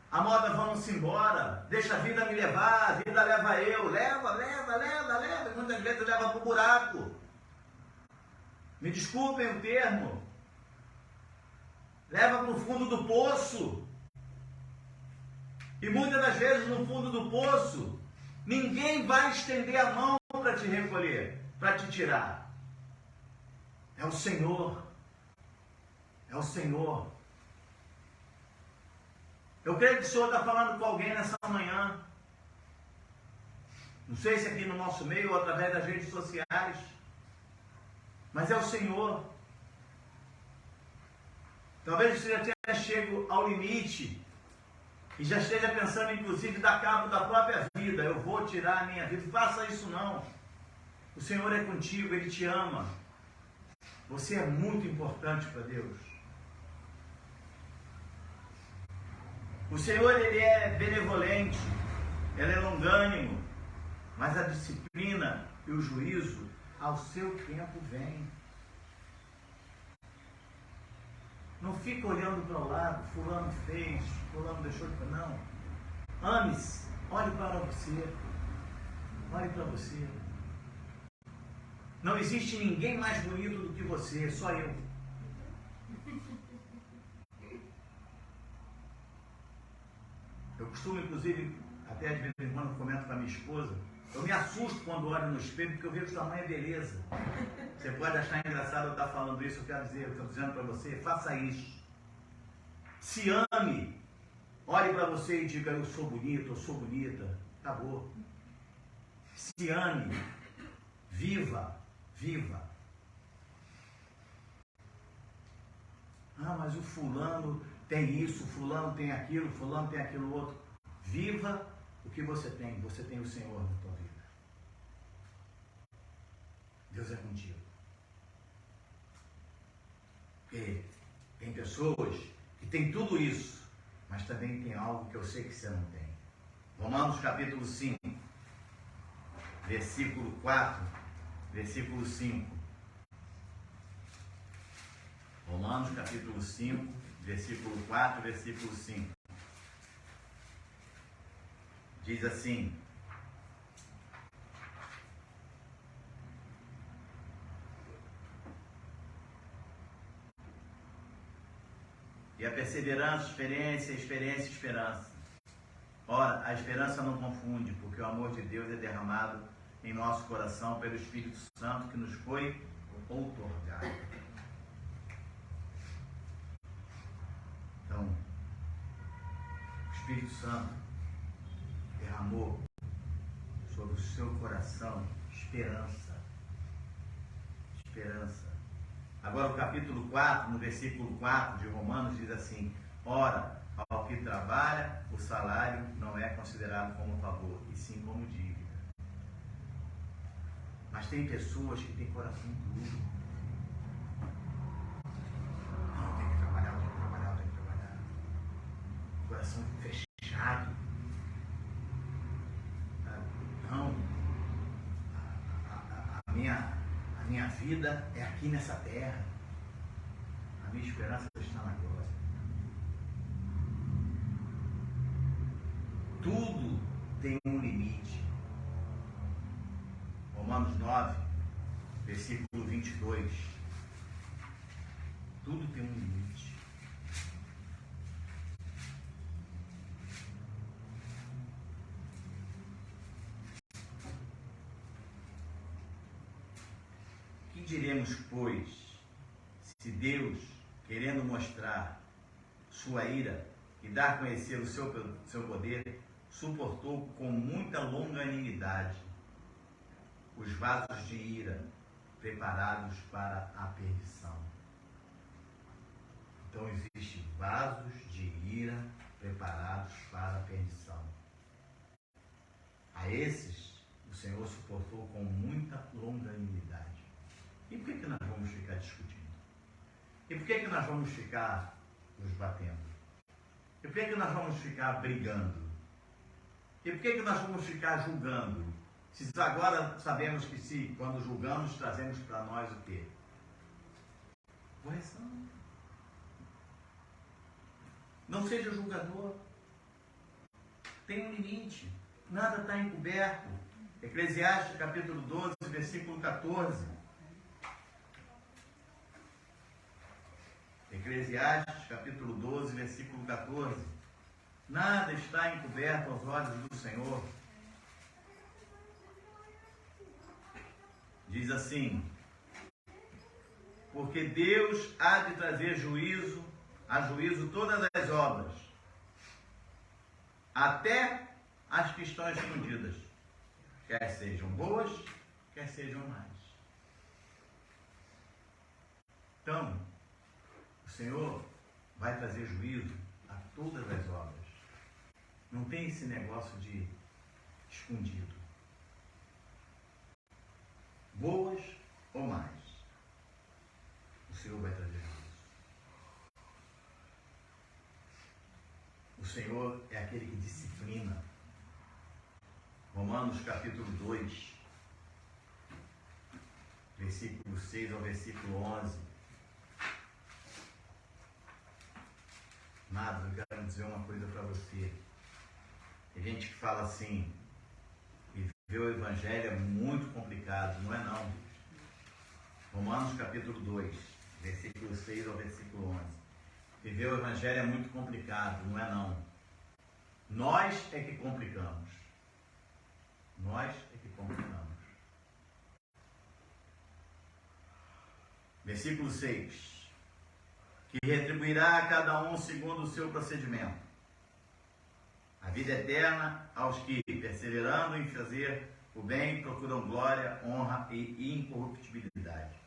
A moda, vamos embora, deixa a vida me levar, a vida leva eu, leva, e muitas vezes leva para o buraco. Me desculpem o termo, leva para o fundo do poço. E muitas das vezes no fundo do poço, ninguém vai estender a mão para te recolher, para te tirar. É o Senhor. É o Senhor. Eu creio que o Senhor está falando com alguém nessa manhã. Não sei se aqui no nosso meio ou através das redes sociais. Mas é o Senhor. Talvez você já tenha chegado ao limite e já esteja pensando, inclusive, dar cabo da própria vida. Eu vou tirar a minha vida. Faça isso não. O Senhor é contigo, Ele te ama. Você é muito importante para Deus. O Senhor, Ele é benevolente, Ele é longânimo, mas a disciplina e o juízo ao seu tempo vem. Não fica olhando para o lado, fulano fez, fulano deixou de fazer. Não. Ame-se, olhe para você. Olhe para você. Não existe ninguém mais bonito do que você, só eu. Eu costumo, inclusive, até de vez em quando comento com a minha esposa, eu me assusto quando olho no espelho, porque eu vejo tamanha beleza. Você pode achar engraçado eu estar falando isso, eu quero dizer, eu estou dizendo para você, faça isso. Se ame. Olhe para você e diga, eu sou bonito, eu sou bonita. Acabou. Se ame. Viva. Viva. Ah, mas o fulano tem isso, fulano tem aquilo, fulano tem aquilo outro. Viva o que você tem. Você tem o Senhor na tua vida. Deus é contigo. Porque tem pessoas que têm tudo isso, mas também tem algo que eu sei que você não tem. Romanos capítulo 5, versículo 4, versículo 5. Romanos capítulo 5, versículo 4, versículo 5. Diz assim: e a perseverança, experiência, experiência, esperança. Ora, a esperança não confunde, porque o amor de Deus é derramado em nosso coração pelo Espírito Santo que nos foi outorgado. Então, o Espírito Santo derramou sobre o seu coração esperança. Esperança. Agora o capítulo 4, no versículo 4 de Romanos, diz assim: ora, ao que trabalha, o salário não é considerado como favor, e sim como dívida. Mas tem pessoas que têm coração duro. Não, tem que trabalhar, tem que trabalhar, tem que trabalhar. Coração fechado. Não. A minha vida é aqui nessa terra. A minha esperança está na glória. Tudo tem um limite. Romanos 9, versículo 22. Tudo tem um limite. Que diremos, pois, se Deus, querendo mostrar sua ira e dar a conhecer o seu poder, suportou com muita longanimidade os vasos de ira preparados para a perdição. Então existem vasos de ira preparados para a perdição. A esses o Senhor suportou com muita longanimidade. E por que nós vamos ficar discutindo? E por que nós vamos ficar nos batendo? E por que nós vamos ficar brigando? E por que nós vamos ficar julgando? Se agora sabemos que se, quando julgamos, trazemos para nós o quê? Correção. Não seja julgador. Tem um limite. Nada está encoberto. Eclesiastes capítulo 12, versículo 14. Eclesiastes capítulo 12, versículo 14. Nada está encoberto aos olhos do Senhor. Diz assim: porque Deus há de trazer a juízo todas as obras, até as que estão escondidas, quer sejam boas, quer sejam más. Então, o Senhor vai trazer juízo a todas as obras. Não tem esse negócio de escondido. Boas ou más, o Senhor vai trazer juízo. O Senhor é aquele que disciplina. Romanos capítulo 2, versículo 6 ao versículo 11. Nada, eu quero dizer uma coisa para você. Tem gente que fala assim, viver o Evangelho é muito complicado. Não é não. Romanos capítulo 2, versículo 6 ao versículo 11. Viver o Evangelho é muito complicado. Não é não. Nós é que complicamos. Nós é que complicamos. Versículo 6. Que retribuirá a cada um segundo o seu procedimento. A vida eterna aos que, perseverando em fazer o bem, procuram glória, honra e incorruptibilidade.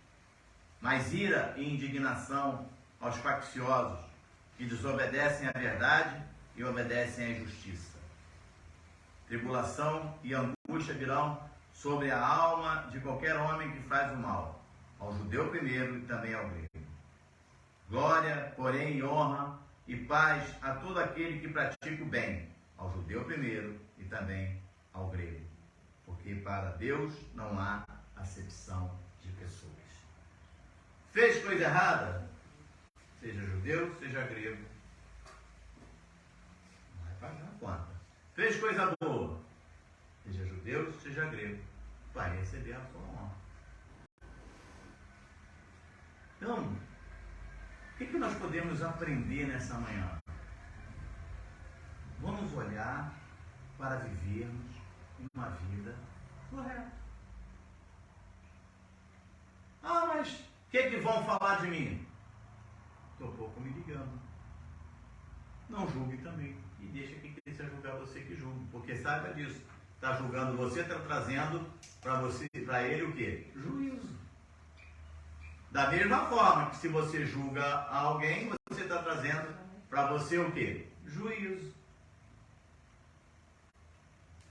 Mas ira e indignação aos facciosos, que desobedecem à verdade e obedecem à injustiça. Tribulação e angústia virão sobre a alma de qualquer homem que faz o mal, ao judeu primeiro e também ao grego. Glória, porém, e honra e paz a todo aquele que pratica o bem, ao judeu primeiro e também ao grego. Porque para Deus não há acepção de pessoas. Fez coisa errada? Seja judeu, seja grego. Vai pagar a conta. Fez coisa boa? Seja judeu, seja grego. Vai receber a sua honra. Então, o que nós podemos aprender nessa manhã? Vamos olhar para vivermos uma vida correta. Ah, mas o que vão falar de mim? Estou pouco me ligando. Não julgue também. E deixa quem quiser julgar você que julgue. Porque saiba disso. Está julgando você, está trazendo para ele o quê? Juízo. Da mesma forma que se você julga alguém, você está trazendo para você o quê? Juízo.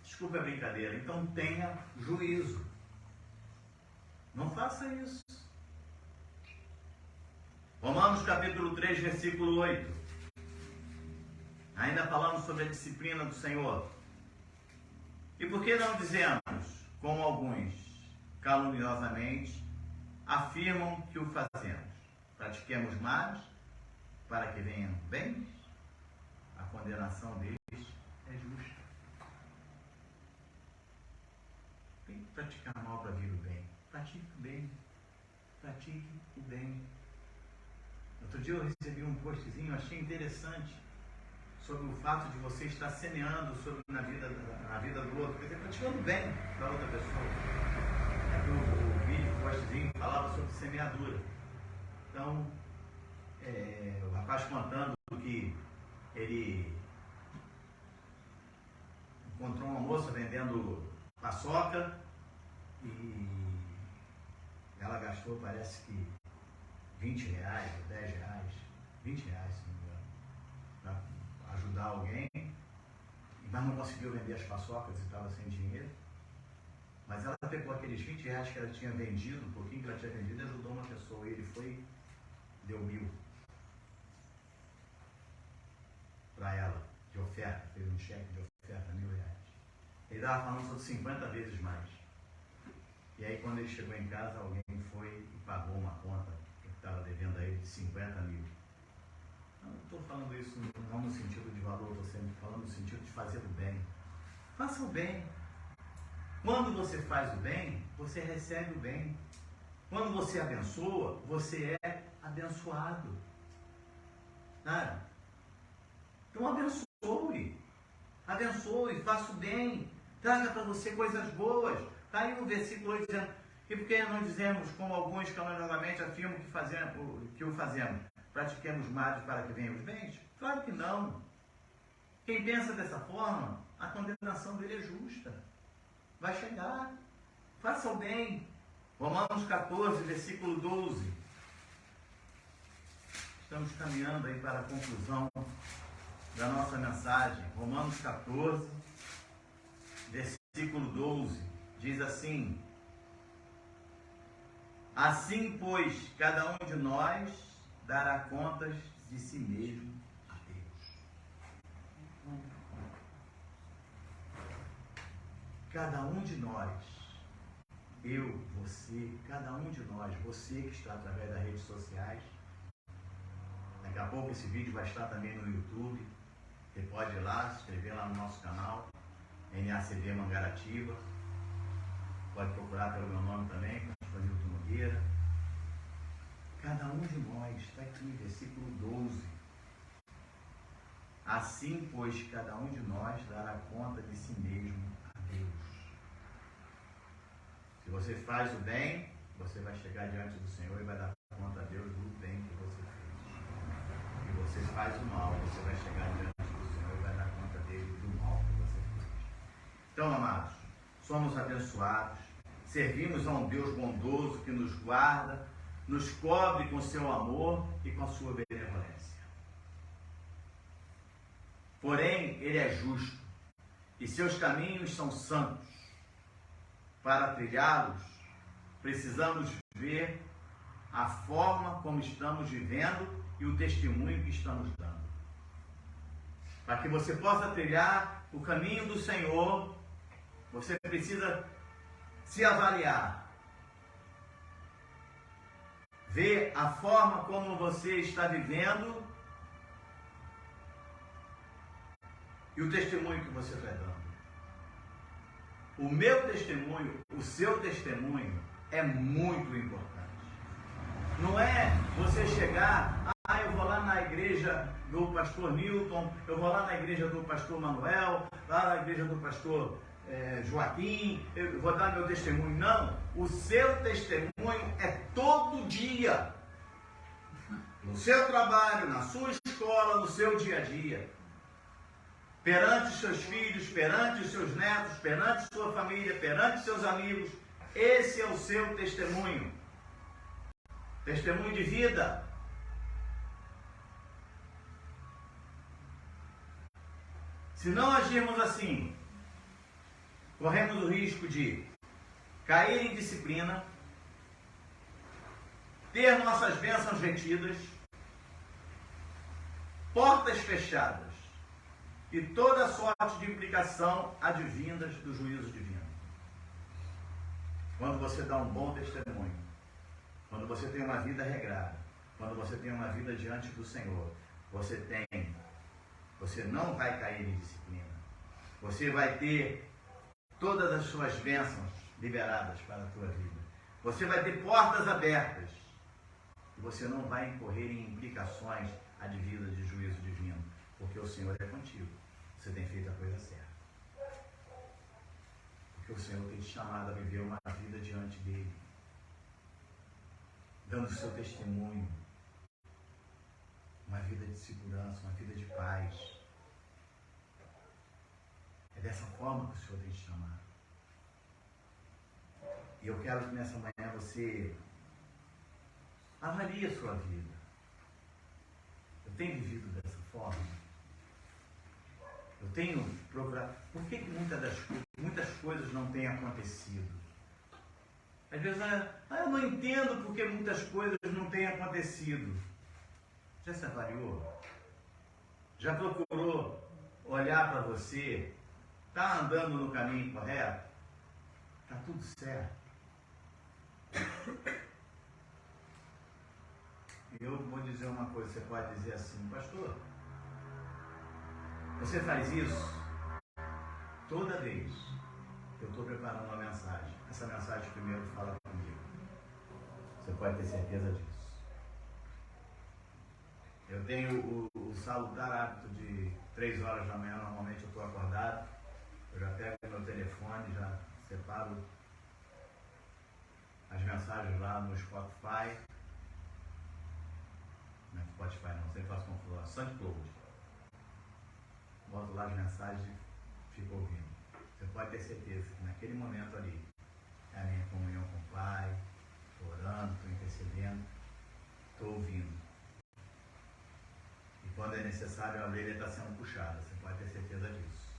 Desculpa a brincadeira. Então tenha juízo. Não faça isso. Romanos capítulo 3, versículo 8. Ainda falando sobre a disciplina do Senhor. E por que não dizemos, como alguns caluniosamente afirmam que o fazemos? Pratiquemos mais para que venham bens? A condenação deles é justa. Tem que praticar mal para vir o bem. Pratique o bem. Pratique o bem. Outro dia eu recebi um postzinho, achei interessante, sobre o fato de você estar semeando na vida do outro, quer dizer, praticando bem para outra pessoa. O vídeo, o postzinho, falava sobre semeadura. Então, o rapaz contando que ele encontrou uma moça vendendo paçoca e ela gastou, parece que R$20 ou R$10, R$20, se não me engano, para ajudar alguém, mas não conseguiu vender as paçocas e estava sem dinheiro. Mas ela pegou aqueles R$20 que ela tinha vendido, um pouquinho que ela tinha vendido, e ajudou uma pessoa. E ele foi, deu 1.000 para ela. de cheque de oferta, R$1.000. Ele estava falando sobre 50 vezes mais. E aí, quando ele chegou em casa, alguém foi e pagou uma conta que estava devendo a ele de 50 mil. Eu não estou falando isso não no sentido de valor, estou sempre falando no sentido de fazer o bem. Faça o bem. Quando você faz o bem, você recebe o bem. Quando você abençoa, você é abençoado. Sabe? Então abençoe. Abençoe, faça o bem. Traga para você coisas boas. Está aí o versículo 8 dizendo, e por que não dizemos, como alguns caluniosamente afirmam que o fazemos, pratiquemos males para que venham os bens? Claro que não. Quem pensa dessa forma, a condenação dele é justa. Vai chegar. Faça o bem. Romanos 14, versículo 12. Estamos caminhando aí para a conclusão da nossa mensagem. Romanos 14, versículo 12. Diz assim: assim, pois, cada um de nós dará contas de si mesmo a Deus. Cada um de nós, eu, você, cada um de nós, você que está através das redes sociais, daqui a pouco esse vídeo vai estar também no YouTube, você pode ir lá, se inscrever lá no nosso canal, NACB Mangaratiba, pode procurar pelo meu nome também, Pastor Nilton Nogueira. Cada um de nós, está aqui, versículo 12. Assim, pois, cada um de nós dará conta de si mesmo a Deus. Se você faz o bem, você vai chegar diante do Senhor e vai dar conta a Deus do bem que você fez. Se você faz o mal, você vai chegar diante do Senhor e vai dar conta dele do mal que você fez. Então, amados, somos abençoados, servimos a um Deus bondoso que nos guarda, nos cobre com seu amor e com a sua benevolência. Porém, ele é justo e seus caminhos são santos. Para trilhá-los, precisamos ver a forma como estamos vivendo e o testemunho que estamos dando. Para que você possa trilhar o caminho do Senhor, você precisa se avaliar. Ver a forma como você está vivendo e o testemunho que você está dando. O meu testemunho, o seu testemunho é muito importante. Não é você chegar, eu vou lá na igreja do pastor Newton, eu vou lá na igreja do pastor Manuel, lá na igreja do pastor Joaquim, eu vou dar meu testemunho. Não, o seu testemunho é todo dia. No seu trabalho, na sua escola, no seu dia a dia. Perante os seus filhos, perante os seus netos, perante sua família, perante seus amigos. Esse é o seu testemunho. Testemunho de vida. Se não agirmos assim, corremos o risco de cair em disciplina, ter nossas bênçãos retidas, portas fechadas, e toda sorte de implicação advindas do juízo divino. Quando você dá um bom testemunho, quando você tem uma vida regrada, quando você tem uma vida diante do Senhor, você não vai cair em disciplina. Você vai ter todas as suas bênçãos liberadas para a tua vida. Você vai ter portas abertas. E você não vai incorrer em implicações advindas de juízo divino. Porque o Senhor é contigo. Você tem feito a coisa certa. Porque o Senhor tem te chamado a viver uma vida diante dele. Dando o seu testemunho. Uma vida de segurança, uma vida de paz. É dessa forma que o Senhor tem te chamado. E eu quero que nessa manhã você avalie a sua vida. Eu tenho vivido dessa forma? Eu tenho procurado. Por que muitas coisas não têm acontecido? Às vezes, eu não entendo porque muitas coisas não têm acontecido. Já se avaliou? Já procurou olhar para você, está andando no caminho correto, está tudo certo. Eu vou dizer uma coisa, você pode dizer assim, pastor, você faz isso toda vez que eu estou preparando uma mensagem. Essa mensagem primeiro fala comigo. Você pode ter certeza disso. Eu tenho o salutar hábito de 3 horas da manhã, normalmente eu estou acordado, eu já pego meu telefone, já separo as mensagens lá no Spotify. Não é Spotify não, sempre faço confusão, SoundCloud. Boto lá as mensagens e fico ouvindo. Você pode ter certeza que naquele momento ali é a minha comunhão com o Pai, estou orando, estou intercedendo, estou ouvindo. E quando é necessário, a orelha está sendo puxada, você pode ter certeza disso.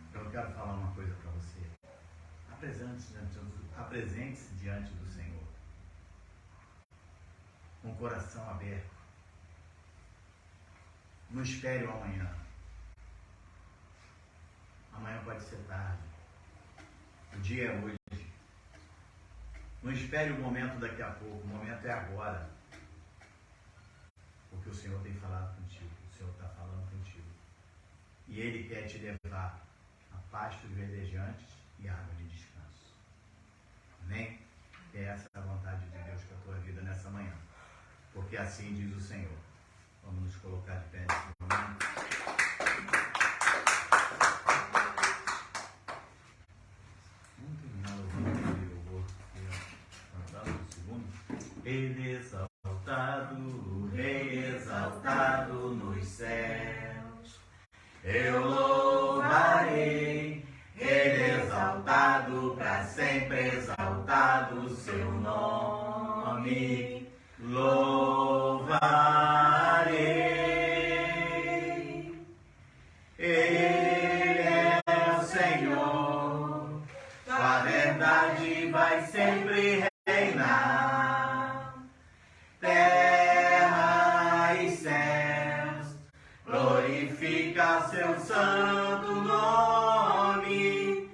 Então eu quero falar uma coisa para você. Apresente-se diante do Senhor, com o coração aberto. Não espere o amanhã. Amanhã pode ser tarde. O dia é hoje. Não espere o momento daqui a pouco. O momento é agora. Porque o Senhor tem falado contigo. O Senhor está falando contigo. E Ele quer te levar a pastos verdejantes e água de descanso. Amém? Que essa é a vontade de Deus para a tua vida nessa manhã. Porque assim diz o Senhor. Vamos nos colocar de pé nesse momento. Vamos terminar o vídeo. Eu vou cantar no segundo. Ele exaltado, o Rei exaltado nos céus. Eu louvarei. Ele exaltado, para sempre exaltado o seu nome. Louvarei. Ele é o Senhor, a verdade vai sempre reinar. Terra e céus, glorifica seu santo nome.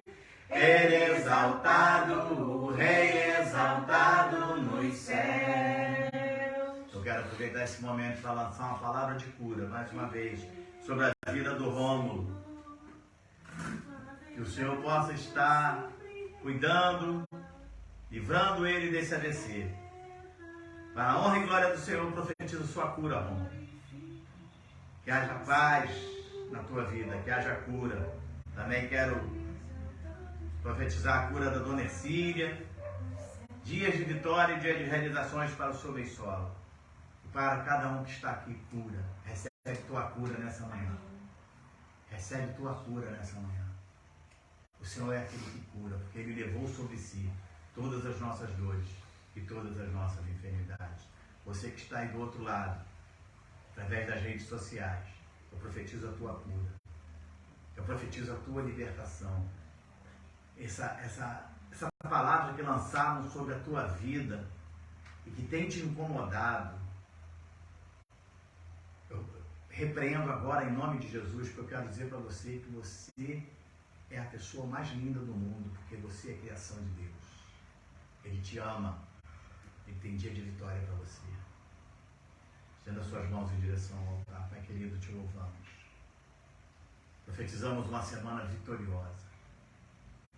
Ele é exaltado, o Rei exaltado nos céus. Eu quero aproveitar esse momento para lançar uma palavra de cura, mais uma vez, sobre a vida do Rômulo. Que o Senhor possa estar cuidando, livrando ele desse AVC. Para a honra e glória do Senhor, profetizo sua cura, Rômulo. Que haja paz na tua vida, que haja cura. Também quero profetizar a cura da dona Ercília. Dias de vitória e dias de realizações para o seu bem-solo. E para cada um que está aqui, cura. Recebe tua cura nessa manhã. Recebe tua cura nessa manhã. O Senhor é aquele que cura, porque Ele levou sobre si todas as nossas dores e todas as nossas enfermidades. Você que está aí do outro lado, através das redes sociais, eu profetizo a tua cura. Eu profetizo a tua libertação. Essa palavra que lançaram sobre a tua vida e que tem te incomodado, eu repreendo agora em nome de Jesus, porque eu quero dizer para você que você é a pessoa mais linda do mundo, porque você é a criação de Deus. Ele te ama. Ele tem dia de vitória para você. Estenda as suas mãos em direção ao altar. Pai querido, te louvamos. Profetizamos uma semana vitoriosa.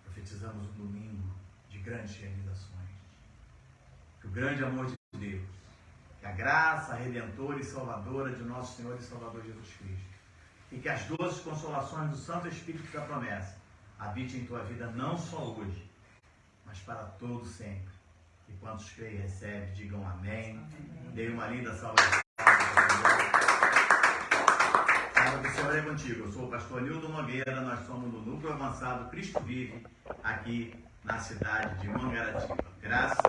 Profetizamos um domingo de grandes realizações. Que o grande amor de Deus, que a graça redentora e salvadora de nosso Senhor e Salvador Jesus Cristo, e que as doces consolações do Santo Espírito da promessa habite em tua vida não só hoje, mas para todo sempre. E quantos creem e recebem, digam amém. Dê uma linda salva de palmas. Que o Senhor é contigo. Eu sou o pastor Nildo Nogueira, nós somos do Núcleo Avançado Cristo Vive, aqui na cidade de Mangaratiba. Graça